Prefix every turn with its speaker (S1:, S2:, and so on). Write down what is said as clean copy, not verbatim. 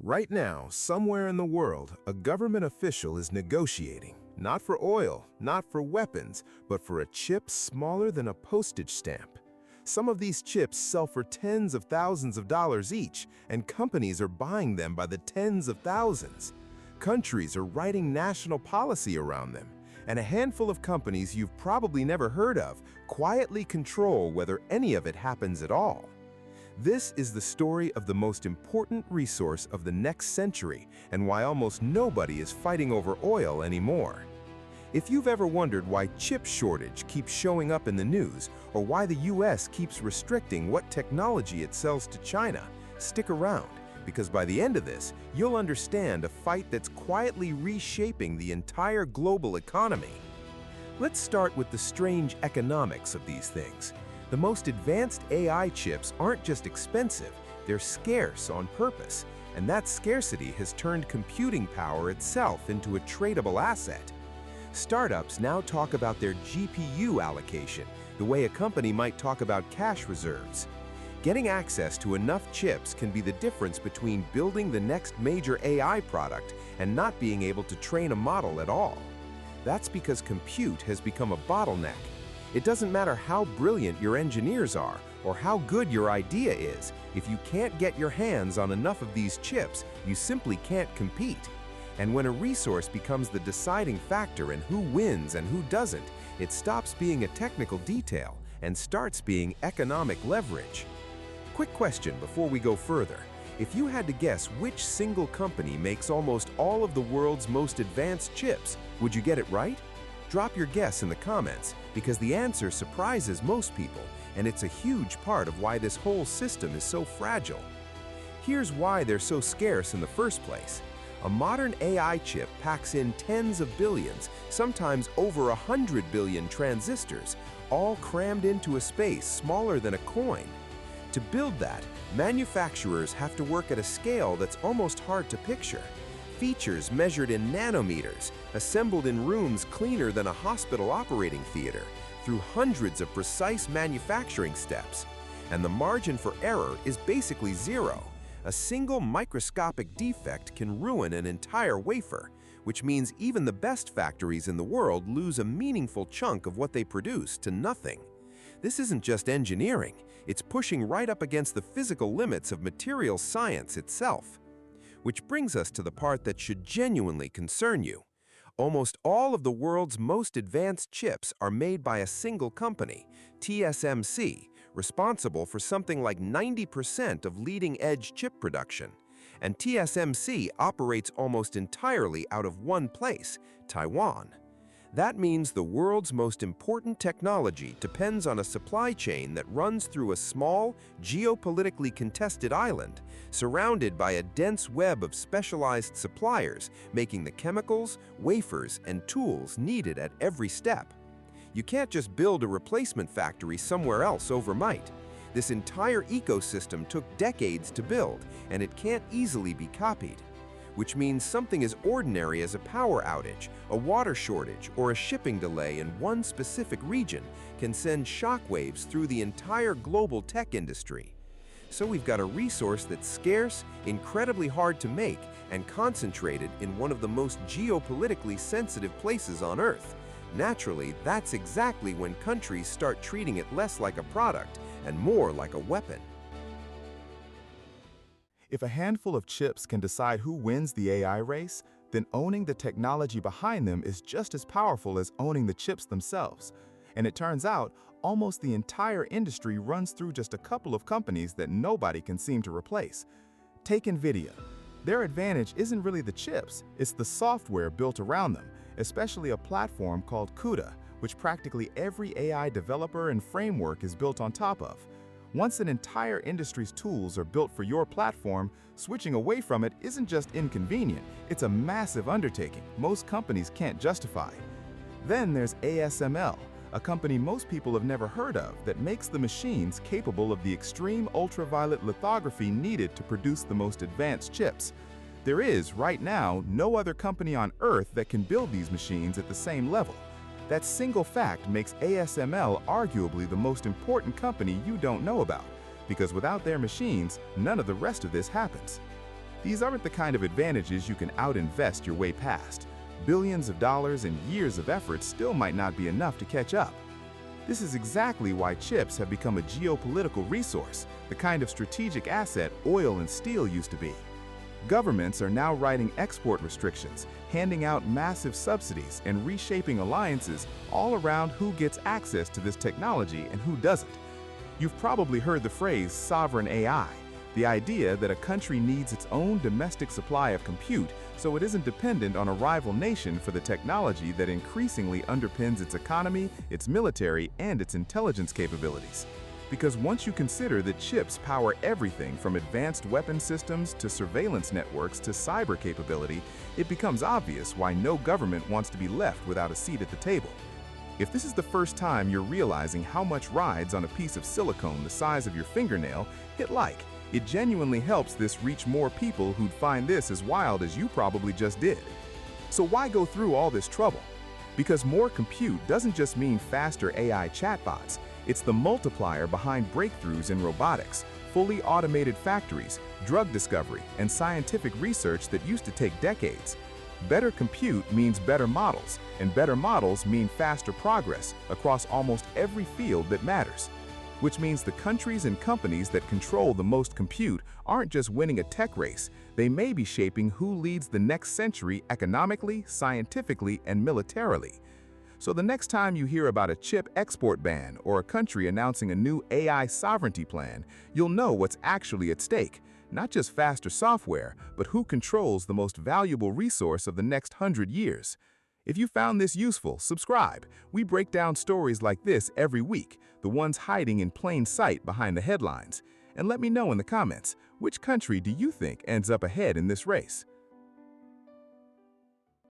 S1: Right now, somewhere in the world, a government official is negotiating, not for oil, not for weapons, but for a chip smaller than a postage stamp. Some of these chips sell for tens of thousands of dollars each, and companies are buying them by the tens of thousands. Countries are writing national policy around them, and a handful of companies you've probably never heard of quietly control whether any of it happens at all. This is the story of the most important resource of the next century and why almost nobody is fighting over oil anymore. If you've ever wondered why chip shortage keeps showing up in the news or why the US keeps restricting what technology it sells to China, stick around, because by the end of this, you'll understand a fight that's quietly reshaping the entire global economy. Let's start with the strange economics of these things. The most advanced AI chips aren't just expensive, they're scarce on purpose, and that scarcity has turned computing power itself into a tradable asset. Startups now talk about their GPU allocation, the way a company might talk about cash reserves. Getting access to enough chips can be the difference between building the next major AI product and not being able to train a model at all. That's because compute has become a bottleneck. It doesn't matter how brilliant your engineers are or how good your idea is, if you can't get your hands on enough of these chips, you simply can't compete. And when a resource becomes the deciding factor in who wins and who doesn't, it stops being a technical detail and starts being economic leverage. Quick question before we go further. If you had to guess which single company makes almost all of the world's most advanced chips, would you get it right? Drop your guess in the comments, because the answer surprises most people, and it's a huge part of why this whole system is so fragile. Here's why they're so scarce in the first place. A modern AI chip packs in tens of billions, sometimes over 100 billion transistors, all crammed into a space smaller than a coin. To build that, manufacturers have to work at a scale that's almost hard to picture. Features measured in nanometers, assembled in rooms cleaner than a hospital operating theater, through hundreds of precise manufacturing steps. And the margin for error is basically zero. A single microscopic defect can ruin an entire wafer, which means even the best factories in the world lose a meaningful chunk of what they produce to nothing. This isn't just engineering, it's pushing right up against the physical limits of materials science itself. Which brings us to the part that should genuinely concern you. Almost all of the world's most advanced chips are made by a single company, TSMC, responsible for something like 90% of leading-edge chip production. And TSMC operates almost entirely out of one place, Taiwan. That means the world's most important technology depends on a supply chain that runs through a small, geopolitically contested island, surrounded by a dense web of specialized suppliers, making the chemicals, wafers, and tools needed at every step. You can't just build a replacement factory somewhere else overnight. This entire ecosystem took decades to build, and it can't easily be copied. Which means something as ordinary as a power outage, a water shortage, or a shipping delay in one specific region can send shockwaves through the entire global tech industry. So we've got a resource that's scarce, incredibly hard to make, and concentrated in one of the most geopolitically sensitive places on Earth. Naturally, that's exactly when countries start treating it less like a product and more like a weapon.
S2: If a handful of chips can decide who wins the AI race, then owning the technology behind them is just as powerful as owning the chips themselves. And it turns out, almost the entire industry runs through just a couple of companies that nobody can seem to replace. Take Nvidia. Their advantage isn't really the chips, it's the software built around them, especially a platform called CUDA, which practically every AI developer and framework is built on top of. Once an entire industry's tools are built for your platform, switching away from it isn't just inconvenient, it's a massive undertaking most companies can't justify. Then there's ASML, a company most people have never heard of that makes the machines capable of the extreme ultraviolet lithography needed to produce the most advanced chips. There is, right now, no other company on Earth that can build these machines at the same level. That single fact makes ASML arguably the most important company you don't know about, because without their machines, none of the rest of this happens. These aren't the kind of advantages you can out-invest your way past. Billions of dollars and years of effort still might not be enough to catch up. This is exactly why chips have become a geopolitical resource, the kind of strategic asset oil and steel used to be. Governments are now writing export restrictions, handing out massive subsidies, and reshaping alliances all around who gets access to this technology and who doesn't. You've probably heard the phrase sovereign AI, the idea that a country needs its own domestic supply of compute so it isn't dependent on a rival nation for the technology that increasingly underpins its economy, its military, and its intelligence capabilities. Because once you consider that chips power everything from advanced weapon systems to surveillance networks to cyber capability, it becomes obvious why no government wants to be left without a seat at the table. If this is the first time you're realizing how much rides on a piece of silicone the size of your fingernail, hit like. It genuinely helps this reach more people who'd find this as wild as you probably just did. So why go through all this trouble? Because more compute doesn't just mean faster AI chatbots, it's the multiplier behind breakthroughs in robotics, fully automated factories, drug discovery, and scientific research that used to take decades. Better compute means better models, and better models mean faster progress across almost every field that matters. Which means the countries and companies that control the most compute aren't just winning a tech race, they may be shaping who leads the next century economically, scientifically, and militarily. So the next time you hear about a chip export ban or a country announcing a new AI sovereignty plan, you'll know what's actually at stake. Not just faster software, but who controls the most valuable resource of the next 100 years. If you found this useful, subscribe. We break down stories like this every week, the ones hiding in plain sight behind the headlines. And let me know in the comments, which country do you think ends up ahead in this race?